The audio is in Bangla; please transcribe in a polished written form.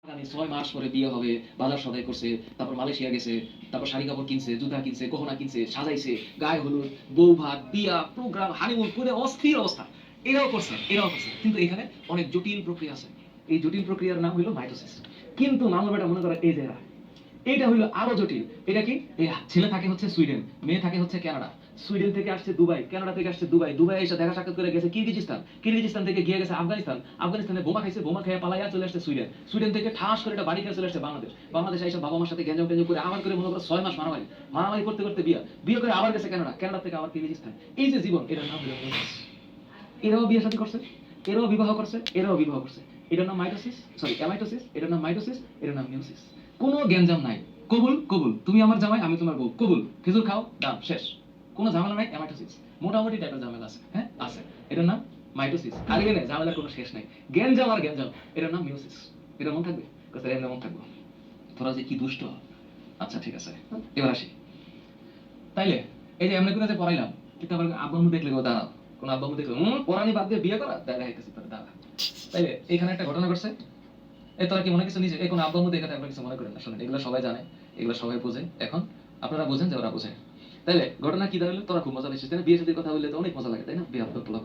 আগামী ৬ মাস পরে বিয়ে হবে, বাজার সদাই করছে, তারপর মালয়েশিয়া গেছে, তারপর শাড়ি কাপড় কিনছে, জুতা কিনছে, গহনা কিনছে, সাজাইছে, গায়ে হলুদ, বউ ভাত, বিয়া, প্রোগ্রাম, হানিমুন করে অস্থির অবস্থা। এরাও করছে। কিন্তু এখানে অনেক জটিল প্রক্রিয়া আছে। এই জটিল প্রক্রিয়ার নাম হলো মাইটোসিস। কিন্তু মামুর বেটা মনে করে এই যে এরা, এইটা হইলো আরো জটিল। এটা কি? এই ছেলে থাকে হচ্ছে সুইডেন, মেয়ে থাকে হচ্ছে কানাডা। সুইডেন থেকে আসছে দুবাই, কানাডা থেকে আসছে দুবাই, দুবাই এসে দেখা সাক্ষাৎ করে গেছে কিরগিজস্তান, কিরগিজস্তান থেকে গিয়ে গেছে আফগানিস্তান, আফগানিস্তানে বোমা খাইছে, বোমা খেয়ে পালাইয়া চলে আসছে সুইডেন, সুইডেন থেকে ঠাস করে একটা বাড়ি খেয়ে চলে আসছে বাংলাদেশ, বাংলাদেশ এসে বাবা মার সাথে গেঞ্জাম টেঞ্জাম করে আবার করে মনে করো 6 মাস মারামারি, মারামারি করতে করতে বিয়ে, বিয়ে করে আবার গেছে কানাডা, কানাডা থেকে আবার কিরগিজস্তান। এই যে জীবন, এটার নাম হলো মিউসিস। এরাও বিয়ে শাদী করছে, এরাও বিবাহ করছে, এরাও বিবাহ করছে। এটার নাম মাইটোসিস, সরি অ্যামাইটোসিস, এটার নাম মাইটোসিস, এটার নাম মিউসিস। কোনো গ্যাঞ্জাম নাই। কবুল কবুল, তুমি আমার জামাই, আমি তোমার বউ, কবুল, খেজুর খাও, ডান, শেষ। কোনো ঝামেলা নাই, অ্যামাইটোসিস। মোটামুটি টাইপের ঝামেলা আছে, হ্যাঁ আছে। এটার নাম মাইটোসিস। আর এখানে ঝামেলার কোনো শেষ নাই। গ্যাঞ্জাম আর গ্যাঞ্জাম, এটার নাম মিউসিস। এটা মন থাকবে? কথা এমনি মন থাকবো। তোরা যে কি দুষ্ট। আচ্ছা ঠিক আছে, এবার আসি। তাইলে এই যে এমনি করে যে পড়াইলাম, কিন্তু আবার আব্বু আম্মু দেখলে দাঁড়াও, কোন আব্বু আম্মু দেখলে পড়ানি বাদ দিয়ে বিয়ে করা, দেখাইতেছি তোর দাঁড়া। তাইলে এখানে একটা ঘটনা ঘটছে। এই তোরা কি মনে কিছু নিজে এই কোন আব্বু আম্মু দেখে আপনারা কিছু মনে করেন না, শুনেন, এগুলো সবাই জানে, এগুলো সবাই বোঝে। এখন আপনারা বোঝেন যে ওরা বোঝে। তাইলে ঘটনা কি দাঁড়ালো, তোরা খুব মজা পেয়েছিস, তাই না? বিয়ে শাদীর কথা বললে তো অনেক মজা লাগে, তাই না? বিয়ে পোলা